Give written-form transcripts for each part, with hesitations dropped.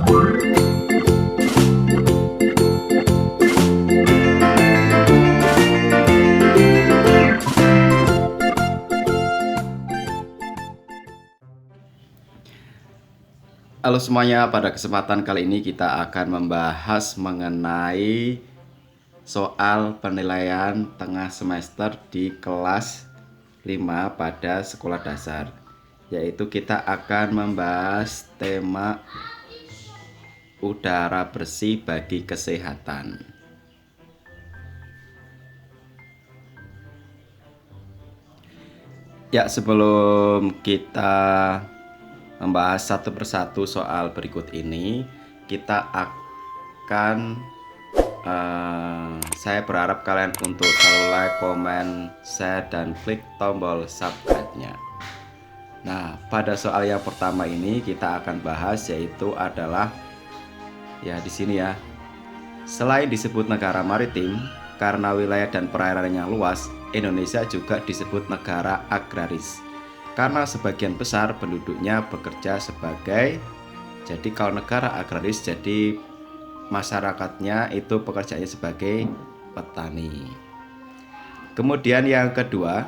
Halo semuanya, pada kesempatan kali ini kita akan membahas mengenai soal penilaian tengah semester di kelas 5 pada sekolah dasar. Yaitu kita akan membahas tema udara bersih bagi kesehatan. Ya, sebelum kita membahas satu persatu soal berikut ini, kita akan saya berharap kalian untuk selalu like, komen, share, dan klik tombol subscribe-nya. Nah, pada soal yang pertama ini kita akan bahas yaitu adalah ya di sini ya. Selain disebut negara maritim karena wilayah dan perairan yang luas, Indonesia juga disebut negara agraris karena sebagian besar penduduknya bekerja sebagai, jadi kalau negara agraris jadi masyarakatnya itu pekerjaannya sebagai petani. Kemudian yang kedua,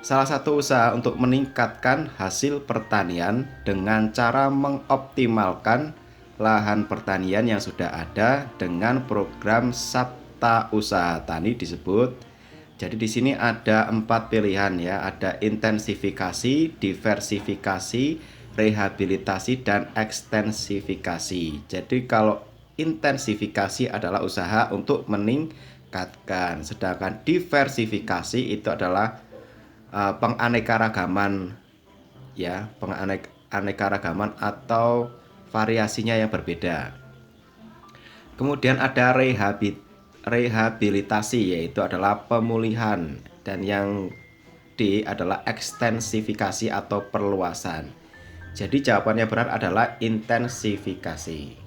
salah satu usaha untuk meningkatkan hasil pertanian dengan cara mengoptimalkan lahan pertanian yang sudah ada dengan program Sabta Usaha Tani disebut. Jadi di sini ada 4 pilihan ya, ada intensifikasi, diversifikasi, rehabilitasi, dan ekstensifikasi. Jadi kalau intensifikasi adalah usaha untuk meningkatkan, sedangkan diversifikasi itu adalah penganekaragaman ya, penganekaragaman atau variasinya yang berbeda. Kemudian ada rehabilitasi, yaitu adalah pemulihan, dan yang D adalah ekstensifikasi atau perluasan. Jadi jawabannya benar adalah intensifikasi.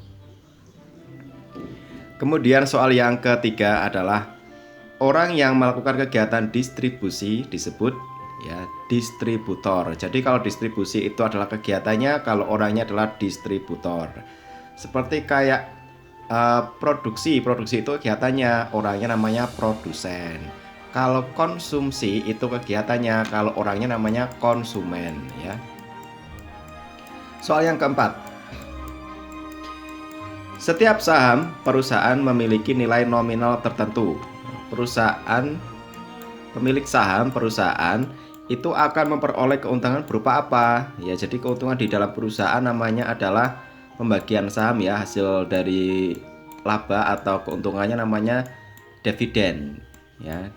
Kemudian soal yang ketiga adalah orang yang melakukan kegiatan distribusi disebut ya distributor. Jadi kalau distribusi itu adalah kegiatannya, kalau orangnya adalah distributor. Seperti kayak produksi itu kegiatannya, orangnya namanya produsen. Kalau konsumsi itu kegiatannya, kalau orangnya namanya konsumen ya. Soal yang keempat, setiap saham perusahaan memiliki nilai nominal tertentu. Pemilik saham perusahaan itu akan memperoleh keuntungan berupa apa? Ya, jadi keuntungan di dalam perusahaan namanya adalah pembagian saham ya, hasil dari laba atau keuntungannya namanya dividen ya.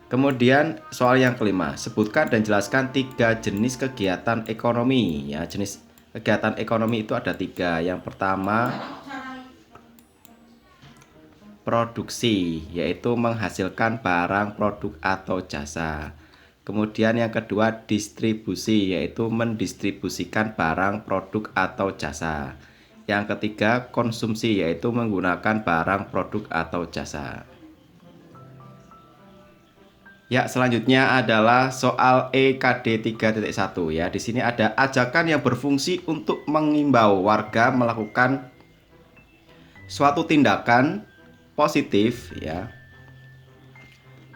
Kemudian soal yang kelima, sebutkan dan jelaskan 3 jenis kegiatan ekonomi ya. Jenis kegiatan ekonomi itu ada 3. Yang pertama produksi, yaitu menghasilkan barang, produk, atau jasa. Kemudian yang kedua distribusi, yaitu mendistribusikan barang, produk, atau jasa. Yang ketiga konsumsi, yaitu menggunakan barang, produk, atau jasa. Ya, selanjutnya adalah soal EKD 3.1 ya. Di sini ada ajakan yang berfungsi untuk mengimbau warga melakukan suatu tindakan positif ya.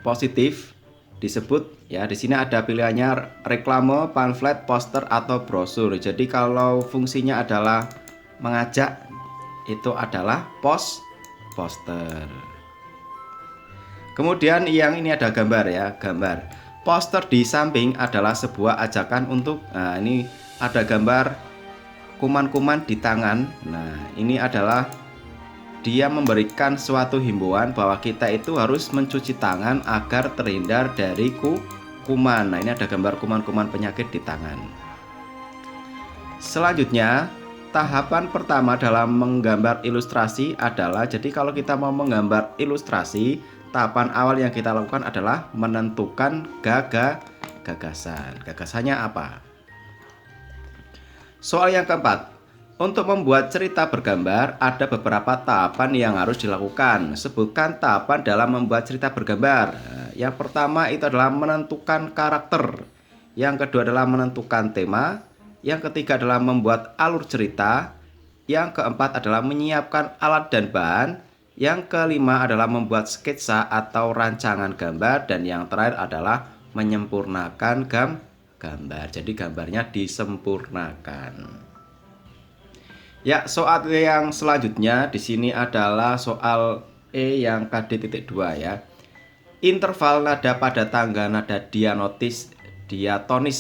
Positif disebut ya, di sini ada pilihannya reklame, pamflet, poster, atau brosur. Jadi kalau fungsinya adalah mengajak, itu adalah poster. Kemudian yang ini ada gambar ya, gambar poster di samping adalah sebuah ajakan untuk, nah ini ada gambar kuman-kuman di tangan. Nah ini adalah dia memberikan suatu himbauan bahwa kita itu harus mencuci tangan agar terhindar dari kuman. Nah ini ada gambar kuman-kuman penyakit di tangan. Selanjutnya, tahapan pertama dalam menggambar ilustrasi adalah, jadi kalau kita mau menggambar ilustrasi, tahapan awal yang kita lakukan adalah menentukan gagasan. Gagasannya apa? Soal yang keempat, untuk membuat cerita bergambar ada beberapa tahapan yang harus dilakukan. Sebutkan tahapan dalam membuat cerita bergambar. Yang pertama itu adalah menentukan karakter. Yang kedua adalah menentukan tema. Yang ketiga adalah membuat alur cerita. Yang keempat adalah menyiapkan alat dan bahan. Yang kelima adalah membuat sketsa atau rancangan gambar. Dan yang terakhir adalah menyempurnakan gambar. Jadi gambarnya disempurnakan. Ya, soal yang selanjutnya di sini adalah soal E yang KD.2 ya. Interval nada pada tangga nada diatonis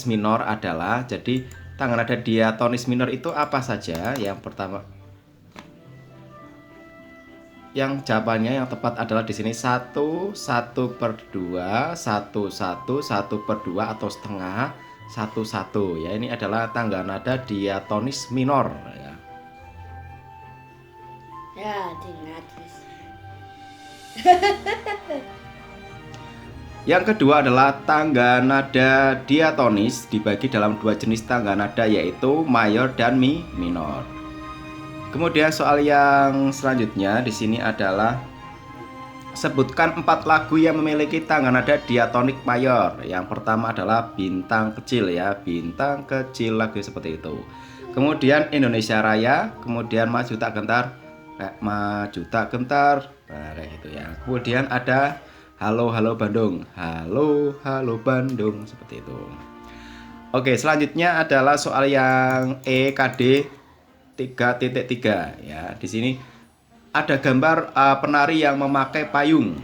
minor adalah, jadi tangga nada diatonis minor itu apa saja? Yang pertama, yang jawabannya yang tepat adalah di sini 1, 1/2, 1, 1, 1/2 atau setengah, 1, 1 ya. Ini adalah tangga nada diatonis minor ya. Ya, dinatis. Yang kedua adalah tangga nada diatonis dibagi dalam dua jenis tangga nada, yaitu mayor dan minor. Kemudian soal yang selanjutnya di sini adalah sebutkan 4 lagu yang memiliki tangga nada diatonik mayor. Yang pertama adalah Bintang Kecil ya, Bintang Kecil, lagu seperti itu. Kemudian Indonesia Raya, kemudian Maju Tak Gentar, Maju Tak Gentar, nah, kayak gitu ya. Kemudian ada Halo Halo Bandung, Halo Halo Bandung, seperti itu. Oke, selanjutnya adalah soal yang EKD 3.3 ya. Di sini ada gambar penari yang memakai payung.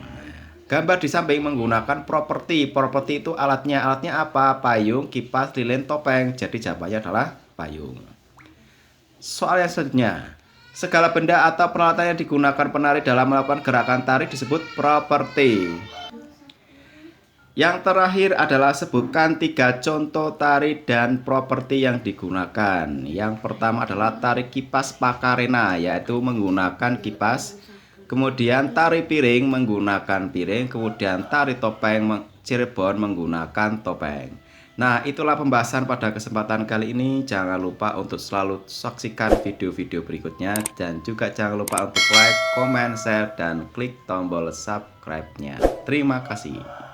Gambar di samping menggunakan properti. Properti itu alatnya. Alatnya apa? Payung, kipas, lilin, topeng. Jadi jawabannya adalah payung. Soal yang selanjutnya. Segala benda atau peralatan yang digunakan penari dalam melakukan gerakan tari disebut properti. Yang terakhir adalah sebutkan 3 contoh tari dan properti yang digunakan. Yang pertama adalah tari kipas Pakarena, yaitu menggunakan kipas. Kemudian tari piring menggunakan piring. Kemudian tari topeng Cirebon menggunakan topeng. Nah, itulah pembahasan pada kesempatan kali ini. Jangan lupa untuk selalu saksikan video-video berikutnya. Dan juga jangan lupa untuk like, comment, share, dan klik tombol subscribe-nya. Terima kasih.